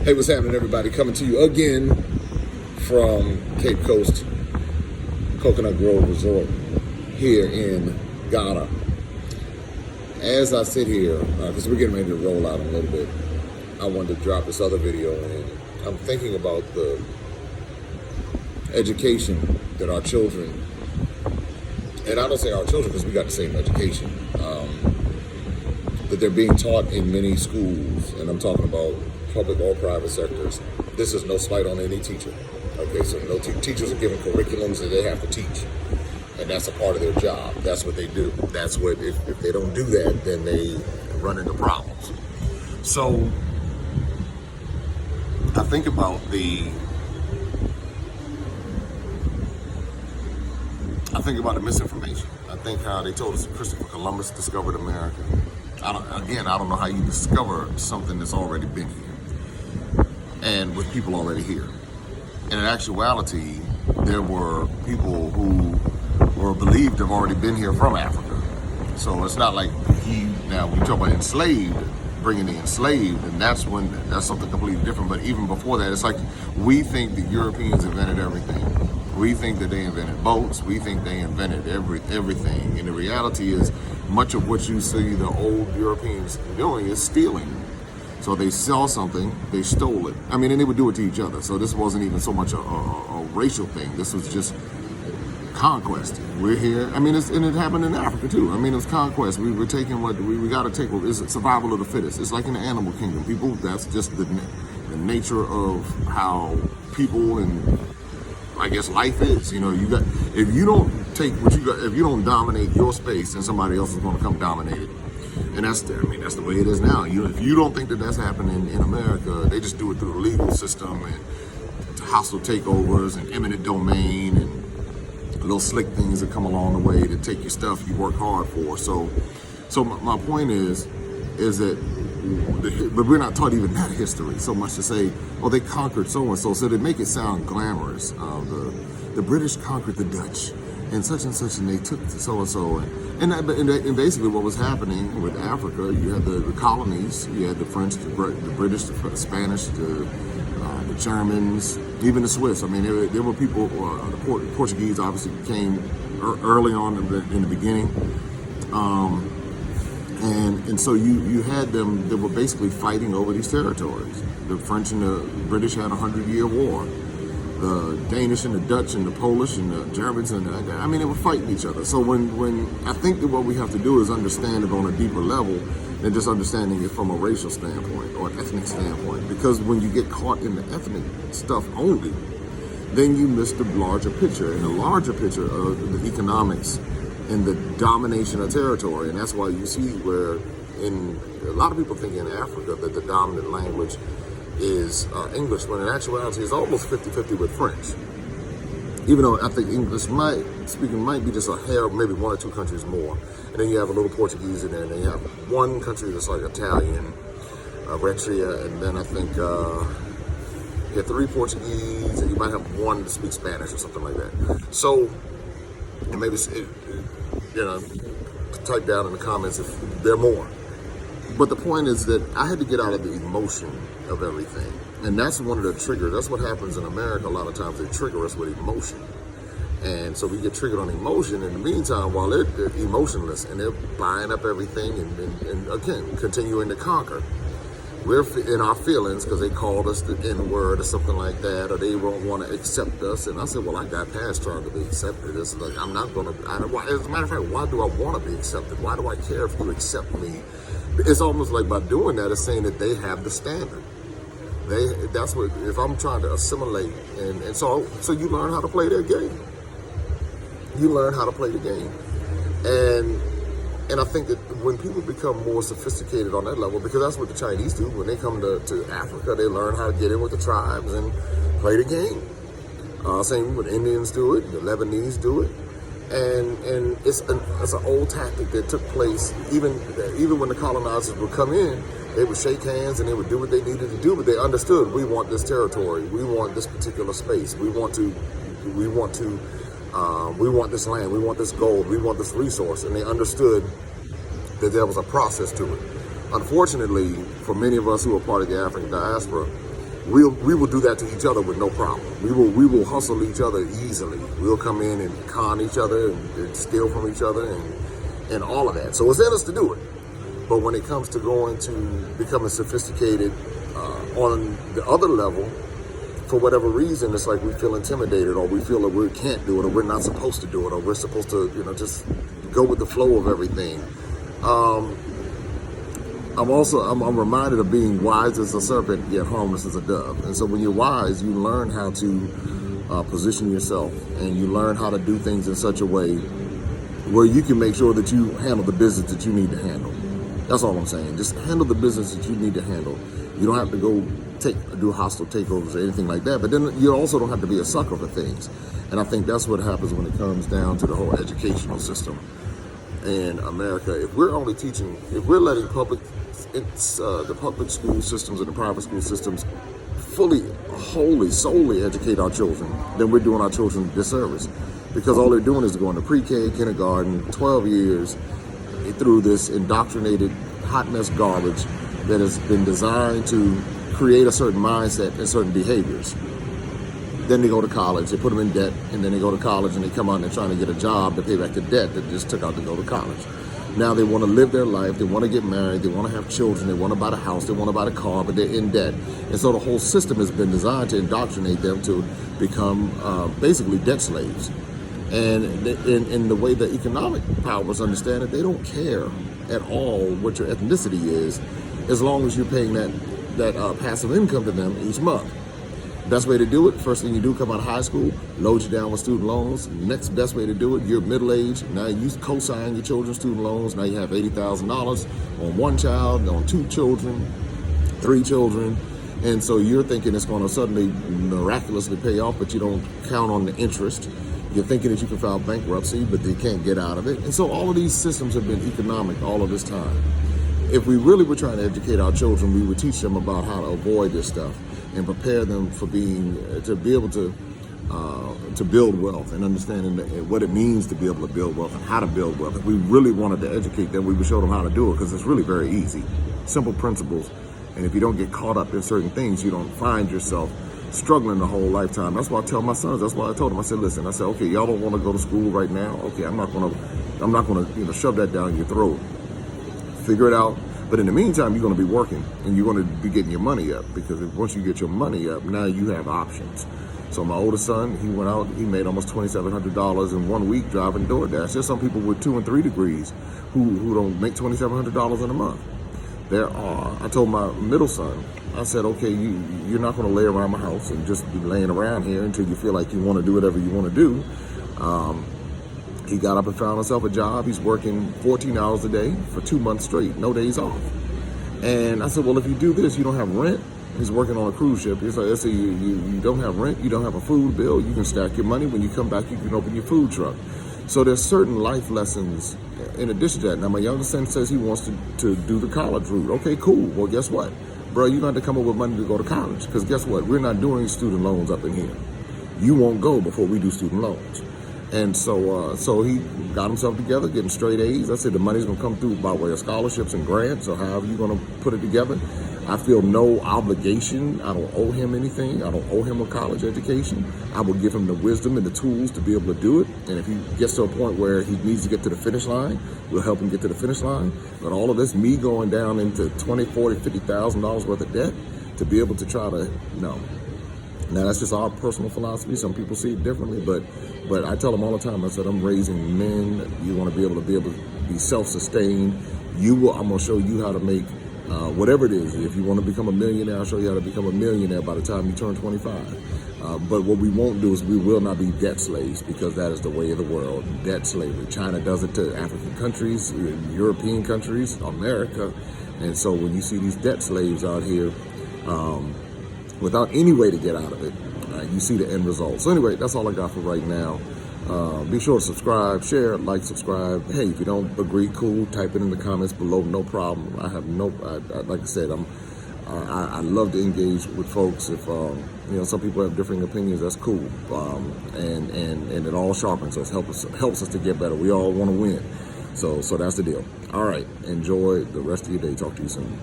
Hey, what's happening, everybody? Coming to you again from Cape Coast Coconut Grove Resort here in Ghana. As I sit here, because we're getting ready to roll out in a little bit, I wanted to drop this other video in. I'm thinking about the education that our children, and I don't say our children because we got the same education, that they're being taught in many schools, and I'm talking about public or private sectors. This is no slight on any teacher. Okay, so no teachers are given curriculums that they have to teach, and that's a part of their job. That's what they do. That's what, if they don't do that, then they run into problems. So I think about the misinformation. I think how they told us Christopher Columbus discovered America. I don't know how you discover something that's already been here and with people already here. And in actuality, there were people who were believed to have already been here from Africa. So it's not like now we talk about enslaved, bringing the enslaved, and that's something completely different. But even before that, it's like we think the Europeans invented everything. We think that they invented boats. We think they invented everything. And the reality is, much of what you see the old Europeans doing is stealing. So they saw something, they stole it. I mean, and they would do it to each other. So this wasn't even so much a racial thing. This was just conquest. We're here. I mean, and it happened in Africa too. I mean, it was conquest. We were taking what we got to take. It's survival of the fittest. It's like in the animal kingdom. People, that's just the nature of how people and I guess life is. You know, if you don't take what you got, if you don't dominate your space, then somebody else is going to come dominate it. And that's the way it is now. If you don't think that that's happening in America, they just do it through the legal system and hostile takeovers and eminent domain and little slick things that come along the way to take your stuff you work hard for. So my point is that, but we're not taught even that history so much to say, oh, they conquered so and so. So they make it sound glamorous. The British conquered the Dutch and such, and they took so and so. And basically what was happening with Africa, you had the colonies, you had the French, the British, the Spanish, the Germans, even the Swiss. I mean, there were people, the Portuguese obviously came early on in the beginning. And so you had them that were basically fighting over these territories. The French and the British had a 100-year war. The Danish and the Dutch and the Polish and the Germans and they were fighting each other. So when I think that what we have to do is understand it on a deeper level than just understanding it from a racial standpoint or an ethnic standpoint. Because when you get caught in the ethnic stuff only, then you miss the larger picture. And the larger picture of the economics and the domination of territory. And that's why you see where a lot of people think in Africa that the dominant language is English, when in actuality it's almost 50-50 with French. Even though I think English might be just a hair, maybe one or two countries more. And then you have a little Portuguese in there, and then you have one country that's like Italian, Eritrea, and then I think you have 3 Portuguese, and you might have one that speaks Spanish or something like that. So, and maybe, type down in the comments if there are more. But the point is that I had to get out of the emotion of everything. And that's one of the triggers. That's what happens in America. A lot of times they trigger us with emotion. And so we get triggered on emotion. In the meantime, while they're emotionless and they're buying up everything and again, continuing to conquer, we're in our feelings because they called us the N-word or something like that, or they won't want to accept us. And I said, well, I got past trying to be accepted. It's like, I'm not going to, as a matter of fact, why do I want to be accepted? Why do I care if you accept me? It's almost like by doing that, it's saying that they have the standard. That's what, if I'm trying to assimilate, and so you learn how to play their game. You learn how to play the game. And I think that when people become more sophisticated on that level, because that's what the Chinese do, when they come to Africa, they learn how to get in with the tribes and play the game. Same with Indians do it, the Lebanese do it. And it's an old tactic that took place even when the colonizers would come in. They would shake hands and they would do what they needed to do, but they understood, we want this territory, we want this particular space, we want this land, we want this gold, we want this resource, and they understood that there was a process to it. Unfortunately, for many of us who are part of the African diaspora, we will do that to each other with no problem. We will hustle each other easily. We'll come in and con each other and steal from each other and all of that. So it's in us to do it. But when it comes to going to becoming sophisticated on the other level, for whatever reason, it's like we feel intimidated, or we feel that we can't do it, or we're not supposed to do it, or we're supposed to, just go with the flow of everything. I'm reminded of being wise as a serpent, yet harmless as a dove. And so when you're wise, you learn how to position yourself, and you learn how to do things in such a way where you can make sure that you handle the business that you need to handle. That's all I'm saying. Just handle the business that you need to handle. You don't have to go do hostile takeovers or anything like that, but then you also don't have to be a sucker for things. And I think that's what happens when it comes down to the whole educational system in America. If we're only teaching, if we're letting the public school systems and the private school systems wholly, solely educate our children, then we're doing our children a disservice. Because all they're doing is going to pre-K, kindergarten, 12 years through this indoctrinated hot mess garbage that has been designed to create a certain mindset and certain behaviors. Then they go to college, they put them in debt, and then they go to college and they come out and they're trying to get a job to pay back the debt that they just took out to go to college. Now they want to live their life, they want to get married, they want to have children, they want to buy a house, they want to buy a car, but they're in debt. And so the whole system has been designed to indoctrinate them to become basically debt slaves. And in the way the economic powers understand it, they don't care at all what your ethnicity is, as long as you're paying that passive income to them each month. Best way to do it, first thing you do, come out of high school, load you down with student loans. Next best way to do it, you're middle-aged, now you co-sign your children's student loans, now you have $80,000 on one child, on 2 children, 3 children, and so you're thinking it's going to suddenly miraculously pay off, but you don't count on the interest. You're thinking that you can file bankruptcy, but they can't get out of it. And so all of these systems have been economic all of this time. If we really were trying to educate our children, we would teach them about how to avoid this stuff and prepare them for to be able to build wealth and understanding what it means to be able to build wealth and how to build wealth. If we really wanted to educate them, we would show them how to do it, because it's really very easy. Simple principles. And if you don't get caught up in certain things, you don't find yourself struggling the whole lifetime. That's why I tell my sons, that's why I told them, I said, listen, okay, y'all don't want to go to school right now. Okay, I'm not gonna shove that down your throat. Figure it out. But in the meantime, you're going to be working and you're going to be getting your money up, because once you get your money up, now you have options. So my oldest son, he went out, he made almost $2,700 in 1 week driving DoorDash. There's some people with 2 and 3 degrees who don't make $2,700 in a month. I told my middle son, I said, okay, you're not going to lay around my house and just be laying around here until you feel like you want to do whatever you want to do. He got up and found himself a job. He's working 14 hours a day for 2 months straight, no days off. And I said, well, if you do this, you don't have rent. He's working on a cruise ship. He's like, so you don't have rent, you don't have a food bill, you can stack your money. When you come back, you can open your food truck. So there's certain life lessons in addition to that. Now, my youngest son says he wants to do the college route. Okay, cool. Well, guess what? Bro, you're going to have to come up with money to go to college, because guess what? We're not doing student loans up in here. You won't go before we do student loans. And so he got himself together, getting straight A's. I said the money's going to come through by way of scholarships and grants, or however you're going to put it together. I feel no obligation. I don't owe him anything. I don't owe him a college education. I will give him the wisdom and the tools to be able to do it. And if he gets to a point where he needs to get to the finish line, we'll help him get to the finish line. But all of this, me going down into $20,000, $40,000, $50,000 worth of debt to be able to try to, no. Now, that's just our personal philosophy. Some people see it differently, but I tell them all the time, I said, I'm raising men. You want to be able to be self-sustained. I'm going to show you how to make whatever it is. If you want to become a millionaire, I'll show you how to become a millionaire by the time you turn 25. But what we won't do is we will not be debt slaves, because that is the way of the world, debt slavery. China does it to African countries, European countries, America. And so when you see these debt slaves out here, without any way to get out of it, you see the end result. So anyway, that's all I got for right now. Be sure to subscribe, share, like, subscribe. Hey, if you don't agree, cool, type it in the comments below, no problem. I have like I said, I love to engage with folks. If some people have differing opinions, that's cool. And it all sharpens us, helps us to get better. We all want to win. So that's the deal. All right, enjoy the rest of your day. Talk to you soon.